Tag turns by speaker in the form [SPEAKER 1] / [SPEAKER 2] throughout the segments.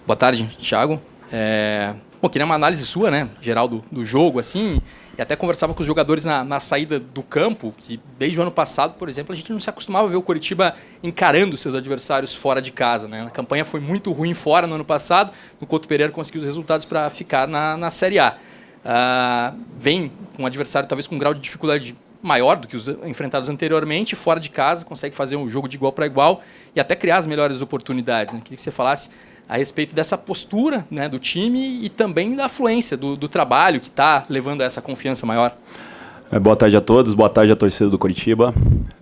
[SPEAKER 1] Boa tarde, Thiago. Bom, queria uma análise sua, né, geral do jogo, assim, e até conversava com os jogadores na saída do campo, que desde o ano passado, por exemplo, a gente não se acostumava a ver o Coritiba encarando seus adversários fora de casa, né? A campanha foi muito ruim fora no ano passado, no Couto Pereira conseguiu os resultados para ficar na Série A. Vem com um adversário talvez com um grau de dificuldade maior do que os enfrentados anteriormente, fora de casa, consegue fazer um jogo de igual para igual e até criar as melhores oportunidades, né? Queria que você falasse a respeito dessa postura, né, do time e também da afluência do trabalho que está levando a essa confiança maior.
[SPEAKER 2] Boa tarde a todos, boa tarde à torcida do Coritiba.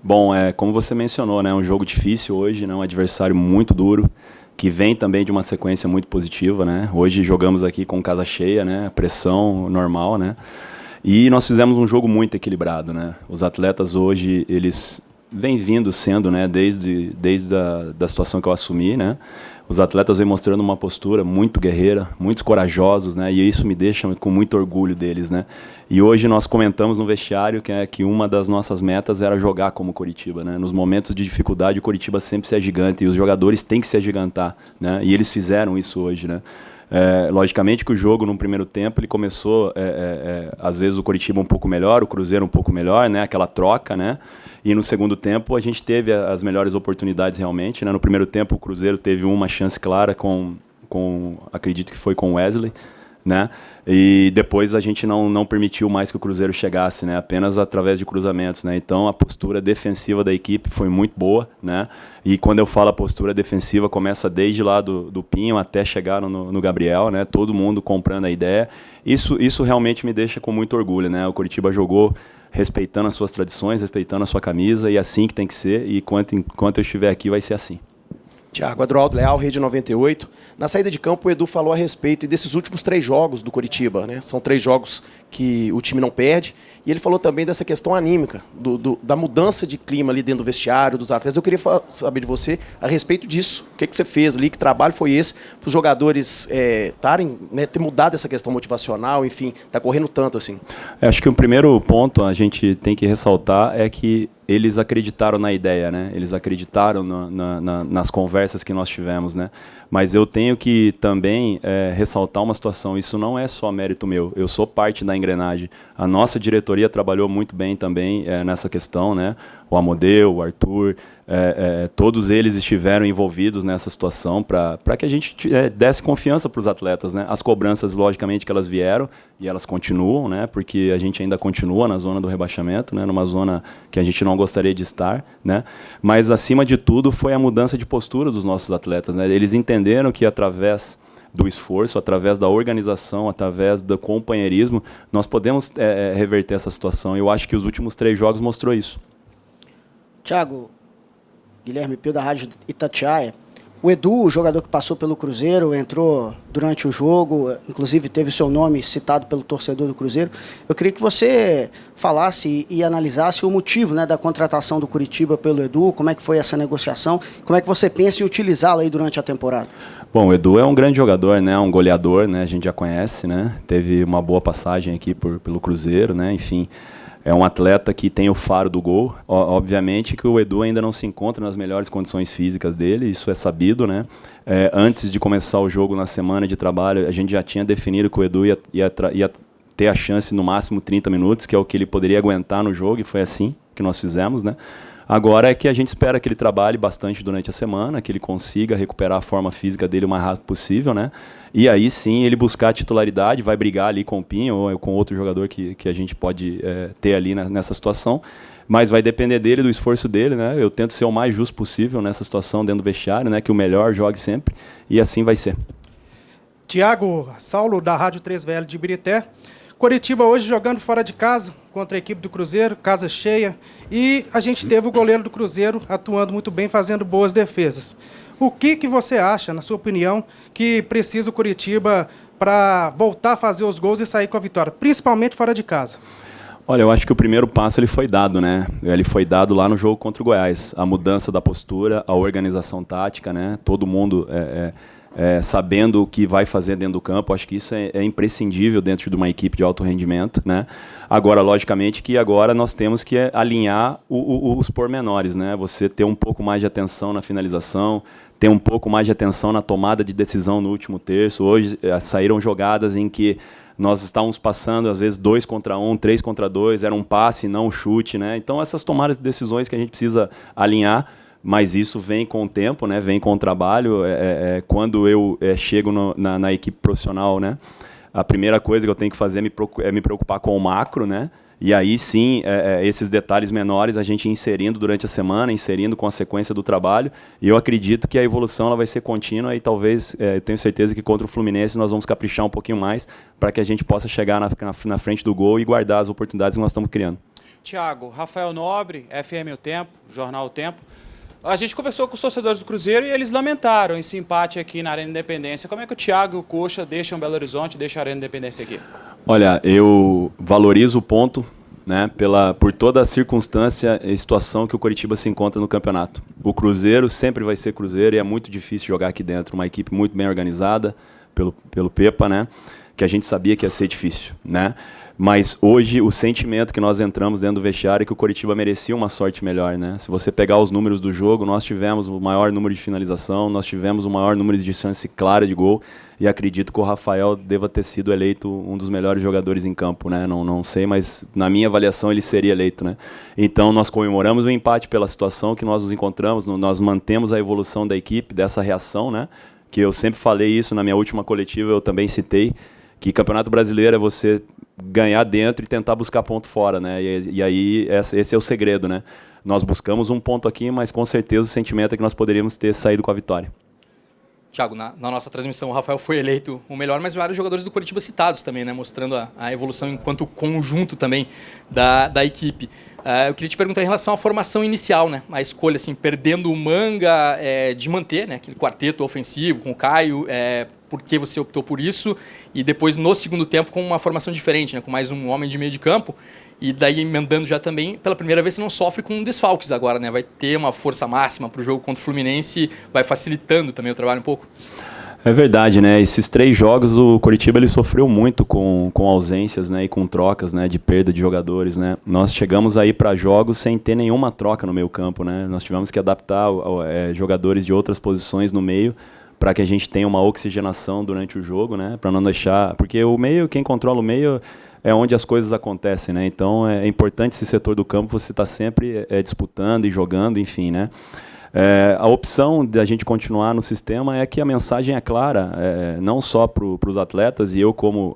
[SPEAKER 2] Bom, como você mencionou, né, um jogo difícil hoje, né, um adversário muito duro, que vem também de uma sequência muito positiva, né? Hoje jogamos aqui com casa cheia, né, pressão normal, né? E nós fizemos um jogo muito equilibrado, né? Os atletas hoje, eles vêm vindo sendo, né, desde a situação que eu assumi, né? Os atletas vêm mostrando uma postura muito guerreira, muito corajosos, né? E isso me deixa com muito orgulho deles, né? E hoje nós comentamos no vestiário que uma das nossas metas era jogar como Coritiba, né? Nos momentos de dificuldade, o Coritiba sempre se agiganta e os jogadores têm que se agigantar, né? E eles fizeram isso hoje, né? Logicamente que o jogo, no primeiro tempo, ele começou, às vezes, o Coritiba um pouco melhor, o Cruzeiro um pouco melhor, né? Aquela troca, né? E no segundo tempo, a gente teve as melhores oportunidades realmente, né? No primeiro tempo, o Cruzeiro teve uma chance clara acredito que foi com o Wesley, né? E depois a gente não permitiu mais que o Cruzeiro chegasse, né? Apenas através de cruzamentos, né? Então a postura defensiva da equipe foi muito boa, né? E quando eu falo a postura defensiva, começa desde lá do Pinho até chegar no Gabriel, né? Todo mundo comprando a ideia. Isso realmente me deixa com muito orgulho, né? O Coritiba jogou respeitando as suas tradições, respeitando a sua camisa, e assim que tem que ser, e enquanto eu estiver aqui vai ser assim.
[SPEAKER 3] Tiago, Adroaldo Leal, Rede 98. Na saída de campo, o Edu falou a respeito desses últimos 3 jogos do Coritiba, né? São 3 jogos que o time não perde. E ele falou também dessa questão anímica, da mudança de clima ali dentro do vestiário, dos atletas. Eu queria saber de você a respeito disso. O que você fez ali, que trabalho foi esse para os jogadores ter mudado essa questão motivacional, enfim, tá correndo tanto assim?
[SPEAKER 2] Acho que o primeiro ponto a gente tem que ressaltar é que eles acreditaram na ideia, né? Eles acreditaram nas conversas que nós tivemos, né? Mas eu tenho que também ressaltar uma situação. Isso não é só mérito meu. Eu sou parte da engrenagem. A nossa diretoria trabalhou muito bem também nessa questão, né? O Amodeu, o Arthur, todos eles estiveram envolvidos nessa situação para que a gente desse confiança para os atletas, né? As cobranças, logicamente, que elas vieram e elas continuam, né? Porque a gente ainda continua na zona do rebaixamento, né? Numa zona que a gente não gostaria de estar, né? Mas, acima de tudo, foi a mudança de postura dos nossos atletas, né? Eles entenderam que, através do esforço, através da organização, através do companheirismo, nós podemos reverter essa situação. Eu acho que os últimos 3 jogos mostrou isso.
[SPEAKER 4] Thiago, Guilherme Pio da Rádio Itatiaia. O Edu, o jogador que passou pelo Cruzeiro, entrou durante o jogo, inclusive teve seu nome citado pelo torcedor do Cruzeiro. Eu queria que você falasse e analisasse o motivo, né, da contratação do Coritiba pelo Edu, como é que foi essa negociação, como é que você pensa em utilizá-lo aí durante a temporada?
[SPEAKER 2] Bom, o Edu é um grande jogador, né, um goleador, né, a gente já conhece, né, teve uma boa passagem aqui pelo Cruzeiro, né, enfim. É um atleta que tem o faro do gol. Obviamente que o Edu ainda não se encontra nas melhores condições físicas dele, isso é sabido, né? Antes de começar o jogo, na semana de trabalho, a gente já tinha definido que o Edu ia ter a chance no máximo 30 minutos, que é o que ele poderia aguentar no jogo, e foi assim que nós fizemos, né? Agora é que a gente espera que ele trabalhe bastante durante a semana, que ele consiga recuperar a forma física dele o mais rápido possível, né? E aí sim ele buscar a titularidade, vai brigar ali com o Pinho ou com outro jogador que a gente pode ter ali nessa situação, mas vai depender dele, do esforço dele, né? Eu tento ser o mais justo possível nessa situação dentro do vestiário, né? Que o melhor jogue sempre, e assim vai ser.
[SPEAKER 5] Tiago, Saulo da Rádio 3VL de Ibirité. Coritiba hoje jogando fora de casa contra a equipe do Cruzeiro, casa cheia, e a gente teve o goleiro do Cruzeiro atuando muito bem, fazendo boas defesas. O que você acha, na sua opinião, que precisa o Coritiba para voltar a fazer os gols e sair com a vitória, principalmente fora de casa?
[SPEAKER 2] Olha, eu acho que o primeiro passo ele foi dado, né? Ele foi dado lá no jogo contra o Goiás. A mudança da postura, a organização tática, né? Todo mundo sabendo o que vai fazer dentro do campo. Acho que isso é imprescindível dentro de uma equipe de alto rendimento, né? Agora, logicamente, que agora nós temos que alinhar os pormenores, né? Você ter um pouco mais de atenção na finalização, ter um pouco mais de atenção na tomada de decisão no último terço. Hoje saíram jogadas em que nós estávamos passando, às vezes, 2 contra 1, 3 contra 2, era um passe, não um chute, né? Então, essas tomadas de decisões que a gente precisa alinhar, mas isso vem com o tempo, né? Vem com o trabalho. Quando eu chego na equipe profissional, né? A primeira coisa que eu tenho que fazer é me preocupar com o macro, né? E aí sim, esses detalhes menores a gente inserindo durante a semana, inserindo com a sequência do trabalho. E eu acredito que a evolução ela vai ser contínua e talvez, eu tenho certeza que contra o Fluminense nós vamos caprichar um pouquinho mais para que a gente possa chegar na frente do gol e guardar as oportunidades que nós estamos criando.
[SPEAKER 6] Thiago, Rafael Nobre, FM O Tempo, Jornal O Tempo. A gente conversou com os torcedores do Cruzeiro e eles lamentaram esse empate aqui na Arena Independência. Como é que o Thiago e o Coxa deixam Belo Horizonte, deixam a Arena Independência aqui?
[SPEAKER 2] Olha, eu valorizo o ponto, né, por toda a circunstância e situação que o Coritiba se encontra no campeonato. O Cruzeiro sempre vai ser Cruzeiro e é muito difícil jogar aqui dentro. Uma equipe muito bem organizada pelo Pepa, né, que a gente sabia que ia ser difícil, né? Mas hoje o sentimento que nós entramos dentro do vestiário é que o Coritiba merecia uma sorte melhor, né? Se você pegar os números do jogo, nós tivemos o maior número de finalização, nós tivemos o maior número de chance clara de gol e acredito que o Rafael deva ter sido eleito um dos melhores jogadores em campo, né? Não sei, mas na minha avaliação ele seria eleito, né? Então nós comemoramos o empate pela situação que nós nos encontramos, nós mantemos a evolução da equipe, dessa reação, né? Que eu sempre falei isso na minha última coletiva, eu também citei, que Campeonato Brasileiro é você ganhar dentro e tentar buscar ponto fora, né? E aí esse é o segredo, né? Nós buscamos um ponto aqui, mas com certeza o sentimento é que nós poderíamos ter saído com a vitória.
[SPEAKER 1] Thiago, na nossa transmissão o Rafael foi eleito o melhor, mas vários jogadores do Coritiba citados também, né? Mostrando a evolução enquanto conjunto também da equipe. Eu queria te perguntar em relação à formação inicial, né? A escolha, assim, perdendo o Manga, de manter, né? Aquele quarteto ofensivo com o Caio, por que você optou por isso? E depois, no segundo tempo, com uma formação diferente, né? Com mais um homem de meio de campo. E daí, emendando já também, pela primeira vez, você não sofre com desfalques agora, né? Vai ter uma força máxima para o jogo contra o Fluminense, vai facilitando também o trabalho um pouco.
[SPEAKER 2] É verdade, né? Esses 3 jogos o Coritiba ele sofreu muito com ausências, né? E com trocas, né? De perda de jogadores, né? Nós chegamos aí para jogos sem ter nenhuma troca no meio campo, né? Nós tivemos que adaptar jogadores de outras posições no meio para que a gente tenha uma oxigenação durante o jogo, né? Para não deixar... Porque o meio, quem controla o meio é onde as coisas acontecem, né? Então é importante esse setor do campo você estar sempre disputando e jogando, enfim, né? A opção de a gente continuar no sistema é que a mensagem é clara, não só para os atletas, e eu como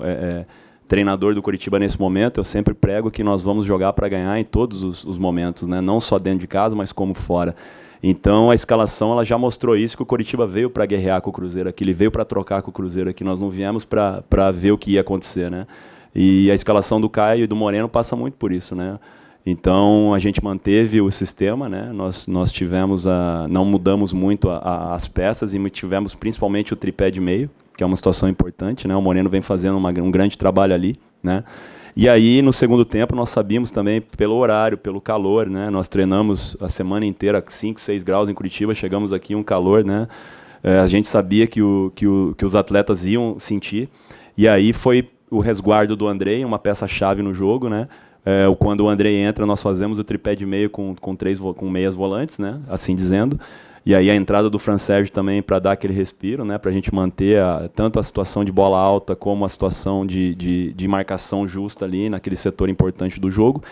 [SPEAKER 2] treinador do Coritiba nesse momento, eu sempre prego que nós vamos jogar para ganhar em todos os momentos, né? Não só dentro de casa, mas como fora. Então a escalação ela já mostrou isso, que o Coritiba veio para guerrear com o Cruzeiro aqui, ele veio para trocar com o Cruzeiro aqui, nós não viemos para ver o que ia acontecer, né? E a escalação do Caio e do Moreno passa muito por isso, né? Então a gente manteve o sistema, né? Nós tivemos não mudamos muito as peças e tivemos principalmente o tripé de meio, que é uma situação importante, né? O Moreno vem fazendo um grande trabalho ali, né? E aí no segundo tempo nós sabíamos também pelo horário, pelo calor, né? Nós treinamos a semana inteira 5, 6 graus em Curitiba, chegamos aqui um calor, né? A gente sabia que os atletas iam sentir e aí foi o resguardo do Andrei, uma peça-chave no jogo, né? Quando o Andrei entra, nós fazemos o tripé de meio com meias volantes, né? Assim dizendo. E aí a entrada do Fran Sérgio também para dar aquele respiro, né? Para a gente manter tanto a situação de bola alta como a situação de marcação justa ali naquele setor importante do jogo.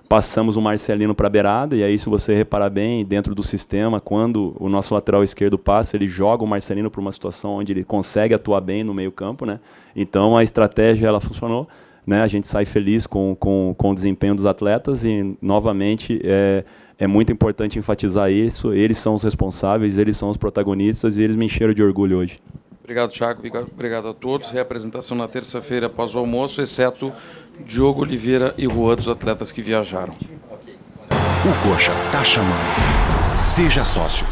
[SPEAKER 2] Passamos o Marcelino para a beirada, e aí se você reparar bem, dentro do sistema, quando o nosso lateral esquerdo passa, ele joga o Marcelino para uma situação onde ele consegue atuar bem no meio campo, né? Então a estratégia ela funcionou, né? A gente sai feliz com o desempenho dos atletas e, novamente, é muito importante enfatizar isso. Eles são os responsáveis, eles são os protagonistas e eles me encheram de orgulho hoje.
[SPEAKER 7] Obrigado, Thiago. Obrigado a todos. Reapresentação na terça-feira após o almoço, exceto Diogo Oliveira e Juan, dos atletas que viajaram.
[SPEAKER 8] O Coxa tá chamando. Seja sócio.